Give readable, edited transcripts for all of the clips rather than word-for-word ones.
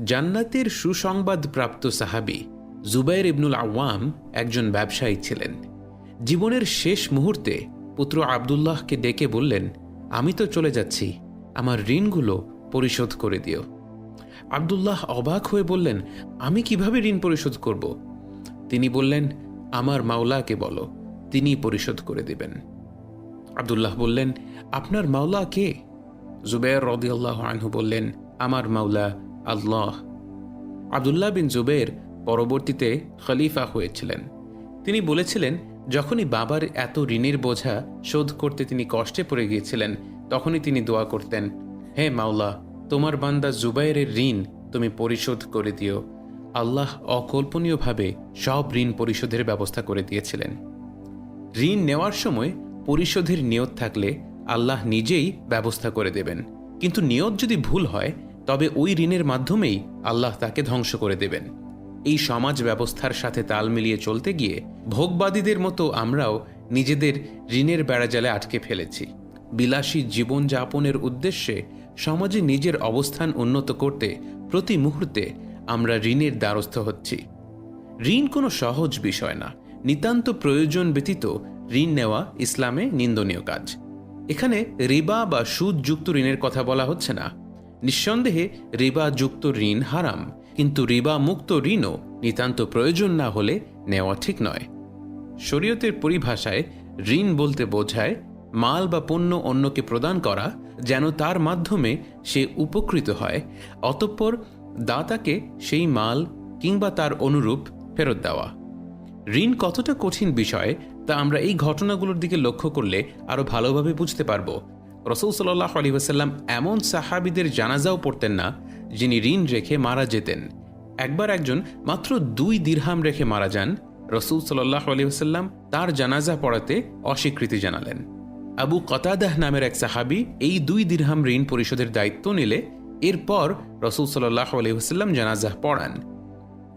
জান্নাতের সুসংবাদ প্রাপ্ত সাহাবী জুবাইর ইবনুল আওয়াম একজন ব্যবসায়ী ছিলেন। জীবনের শেষ মুহূর্তে পুত্র আবদুল্লাহকে ডেকে বললেন, আমি তো চলে যাচ্ছি, আমার ঋণগুলো পরিশোধ করে দিও। আবদুল্লাহ অবাক হয়ে বললেন, আমি কিভাবে ঋণ পরিশোধ করব? তিনি বললেন, আমার মাওলাকে বলো, তিনি পরিশোধ করে দিবেন। আবদুল্লাহ বললেন, আপনার মাওলা কে? জুবাইর রাদিয়াল্লাহু আনহু বললেন, আমার মাওলা আল্লাহ। আবদুল্লাহ বিন জুবাইর পরবর্তীতে খলিফা হয়েছিলেন। তিনি বলেছিলেন, যখনই বাবার এত ঋণের বোঝা শোধ করতে তিনি কষ্টে পড়ে গিয়েছিলেন, তখনই তিনি দোয়া করতেন, হে মাওলা, তোমার বান্দা জুবাইরের ঋণ তুমি পরিশোধ করে দিও। আল্লাহ অকল্পনীয়ভাবে সব ঋণ পরিশোধের ব্যবস্থা করে দিয়েছিলেন। ঋণ নেওয়ার সময় পরিশোধের নিয়ত থাকলে আল্লাহ নিজেই ব্যবস্থা করে দেবেন, কিন্তু নিয়ত যদি ভুল হয় তবে ওই ঋণের মাধ্যমেই আল্লাহ তাকে ধ্বংস করে দেবেন। এই সমাজ ব্যবস্থার সাথে তাল মিলিয়ে চলতে গিয়ে ভোগবাদীদের মতো আমরাও নিজেদের ঋণের বেড়াজালে আটকে ফেলেছি। বিলাসী জীবনযাপনের উদ্দেশ্যে সমাজে নিজের অবস্থান উন্নত করতে প্রতি মুহূর্তে আমরা ঋণের দ্বারস্থ হচ্ছি। ঋণ কোনো সহজ বিষয় না। নিতান্ত প্রয়োজন ব্যতীত ঋণ নেওয়া ইসলামে নিন্দনীয় কাজ। এখানে রিবা বা সুদযুক্ত ঋণের কথা বলা হচ্ছে না। নিঃসন্দেহে রিবা যুক্ত ঋণ হারাম, কিন্তু রিবা মুক্ত ঋণও নিতান্ত প্রয়োজন না হলে নেওয়া ঠিক নয়। শরীয়তের পরিভাষায় ঋণ বলতে বোঝায় মাল বা পণ্য অন্যকে প্রদান করা, যেন তার মাধ্যমে সে উপকৃত হয়, অতঃপর দাতাকে সেই মাল কিংবা তার অনুরূপ ফেরত দেওয়া। ঋণ কতটা কঠিন বিষয় তা আমরা এই ঘটনাগুলোর দিকে লক্ষ্য করলে আরও ভালোভাবে বুঝতে পারব। রাসূল সাল্লাল্লাহু আলাইহি ওয়াসাল্লাম এমন সাহাবীদের জানাজাও পড়তেন না যিনি ঋণ রেখে মারা যেতেন। একবার একজন মাত্র 2 দিরহাম রেখে মারা যান। রাসূল সাল্লাল্লাহু আলাইহি ওয়াসাল্লাম তার জানাজা পড়াতে অস্বীকৃতি জানালেন। আবু কতাদাহ নামের এক সাহাবী এই 2 দিরহাম ঋণ পরিশোধের দায়িত্ব নিলে এরপর রাসূল সাল্লাল্লাহু আলাইহি ওয়াসাল্লাম জানাজা পড়ান।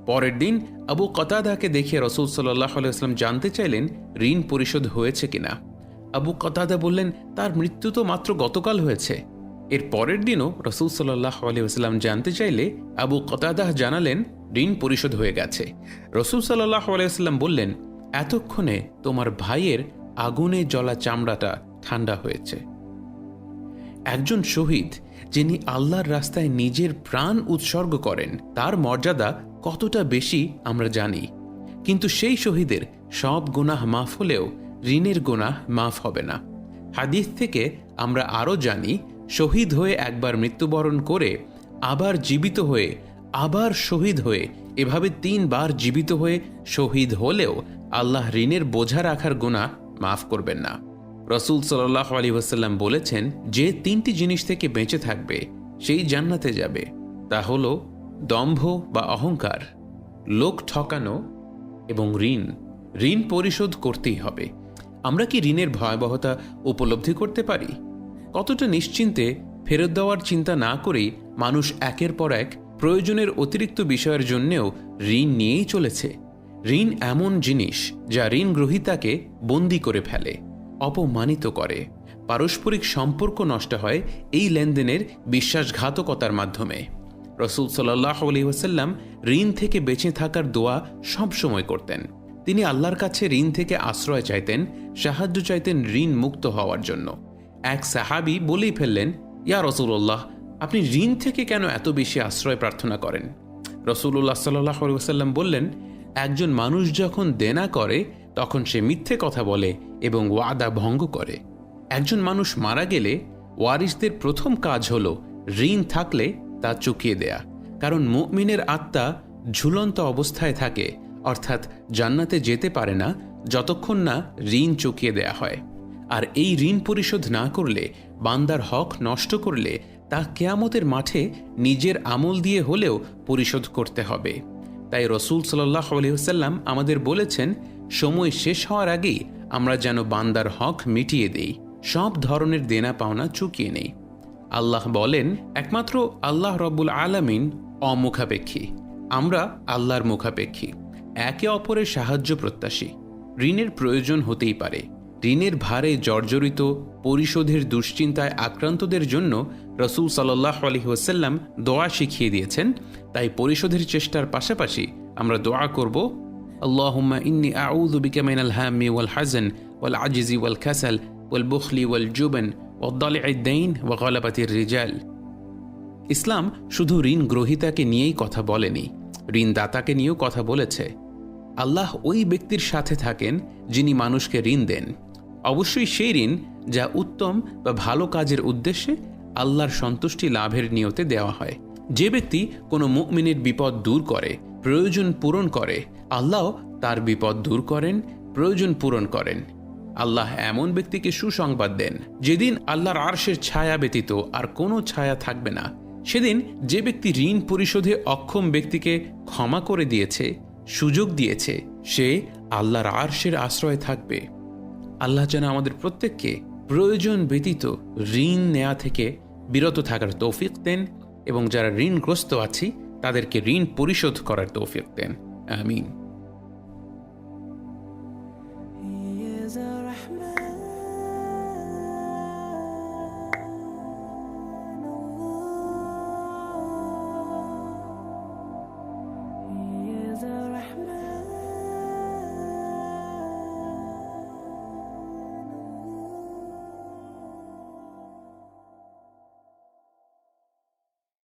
পরের দিন আবু কতাদাহকে দেখে রাসূল সাল্লাল্লাহু আলাইহি ওয়াসাল্লাম জানতে চাইলেন ঋণ পরিশোধ হয়েছে কিনা। আবু কতাদা বললেন, তার মৃত্যু তো মাত্র গতকাল হয়েছে। এর পরের দিনও রাসূল সাল্লাল্লাহু আলাইহি ওয়াসাল্লাম জানতে চাইলে আবু কতাদাহ জানালেন ঋণ পরিশোধ হয়ে গেছে। রাসূল সাল্লাল্লাহু আলাইহি ওয়াসাল্লাম বললেন, এতক্ষণে তোমার ভাইয়ের আগুনে জ্বলা চামড়াটা ঠান্ডা হয়েছে। একজন শহীদ যিনি আল্লাহর রাস্তায় নিজের প্রাণ উৎসর্গ করেন, তার মর্যাদা কতটা বেশি আমরা জানি, কিন্তু সেই শহীদের সব গুনাহ মাফ হলেও ঋণের গুনাহ মাফ হবে না। হাদিস থেকে আমরা আরও জানি, শহীদ হয়ে একবার মৃত্যুবরণ করে আবার জীবিত হয়ে আবার শহীদ হয়ে এভাবে 3 বার জীবিত হয়ে শহীদ হলেও আল্লাহ ঋণের বোঝা রাখার গুনাহ মাফ করবেন না। রাসূল সাল্লাল্লাহু আলাইহি ওয়াসাল্লাম বলেছেন, যে 3টি জিনিস থেকে বেঁচে থাকবে সেই জান্নাতে যাবে। তা হলো দম্ভ বা অহংকার, লোক ঠকানো এবং ঋণ। ঋণ পরিশোধ করতেই হবে। আমরা কি ঋণের ভয়াবহতা উপলব্ধি করতে পারি? কতটা নিশ্চিন্তে ফেরত দেওয়ার চিন্তা না করেই মানুষ একের পর এক প্রয়োজনের অতিরিক্ত বিষয়ের জন্যেও ঋণ নিয়েই চলেছে। ঋণ এমন জিনিস যা ঋণ গ্রহীতাকে বন্দী করে ফেলে, অপমানিত করে। পারস্পরিক সম্পর্ক নষ্ট হয় এই লেনদেনের বিশ্বাসঘাতকতার মাধ্যমে। রাসূল সাল্লাল্লাহু আলাইহি ওয়াসাল্লাম ঋণ থেকে বেঁচে থাকার দোয়া সবসময় করতেন। তিনি আল্লাহর কাছে ঋণ থেকে আশ্রয় চাইতেন, সাহায্য চাইতেন ঋণ মুক্ত হওয়ার জন্য। এক সাহাবী বলেই ফেললেন, ইয়া রাসূলুল্লাহ, আপনি ঋণ থেকে কেন এত বেশি আশ্রয় প্রার্থনা করেন? রাসূলুল্লাহ সাল্লাল্লাহু আলাইহি ওয়াসাল্লাম বললেন, একজন মানুষ যখন দেনা করে তখন সে মিথ্যে কথা বলে এবং ওয়াদা ভঙ্গ করে। একজন মানুষ মারা গেলে ওয়ারিসদের প্রথম কাজ হলো ঋণ থাকলে তা চুকিয়ে দেয়া, কারণ মুমিনের আত্মা ঝুলন্ত অবস্থায় থাকে, অর্থাৎ জান্নাতে যেতে পারে না যতক্ষণ না ঋণ চুকিয়ে দেয়া হয়। আর এই ঋণ পরিশোধ না করলে, বান্দার হক নষ্ট করলে তা কিয়ামতের মাঠে নিজের আমল দিয়ে হলেও পরিশোধ করতে হবে। তাই রাসূল সাল্লাল্লাহু আলাইহি ওয়াসাল্লাম আমাদের বলেছেন, সময় শেষ হওয়ার আগেই আমরা যেন বান্দার হক মিটিয়ে দেই, সব ধরনের দেনা পাওনা চুকিয়ে নেই। আল্লাহ বলেন, একমাত্র আল্লাহ রব্বুল আলামিন অমুখাপেক্ষী, আমরা আল্লাহর মুখাপেক্ষী, একে অপরের সাহায্য প্রত্যাশী। ঋণের প্রয়োজন হতেই পারে, ঋণের ভারে জর্জরিত, পরিশোধের দুশ্চিন্তায় আক্রান্তদের জন্য রসুল সাল্লাল্লাহু আলাইহি ওয়াসাল্লাম দোয়া শিখিয়ে দিয়েছেন। তাই পরিশোধের চেষ্টার পাশাপাশি আমরা দোয়া করব, আল্লাহুম্মা ইন্নী আউযু বিকা মিনাল হাম্মি ওয়াল হাযান ওয়াল আজজি ওয়াল কাসাল ওয়াল বুখলি ওয়াল জুবন ওয়া দালি'আদ দাইন ওয়া গালাবাতির রিজাল। ইসলাম শুধু ঋণ গ্রহীতাকে নিয়েই কথা বলেনি, ঋণদাতাকে নিয়েও কথা বলেছে। আল্লাহ ওই ব্যক্তির সাথে থাকেন যিনি মানুষকে ঋণ দেন, অবশ্যই সেই ঋণ যা উত্তম বা ভালো কাজের উদ্দেশ্যে আল্লাহর সন্তুষ্টি লাভের নিয়তে দেওয়া হয়। যে ব্যক্তি কোনো মুমিনের বিপদ দূর করে, প্রয়োজন পূরণ করে, আল্লাহ তার বিপদ দূর করেন, প্রয়োজন পূরণ করেন। আল্লাহ এমন ব্যক্তিকে সুসংবাদ দেন যেদিন আল্লাহর আরশের ছায়া ব্যতীত আর কোনো ছায়া থাকবে না। সেদিন যে ব্যক্তি ঋণ পরিশোধে অক্ষম ব্যক্তিকে ক্ষমা করে দিয়েছে, সুযোগ দিয়েছে, সে আল্লাহর আরশের আশ্রয়ে থাকবে। আল্লাহ যেন আমাদের প্রত্যেককে প্রয়োজন ব্যতীত ঋণ নেওয়া থেকে বিরত থাকার তৌফিক দেন এবং যারা ঋণগ্রস্ত আছি তাদেরকে ঋণ পরিশোধ করার তৌফিক দেন। আমিন।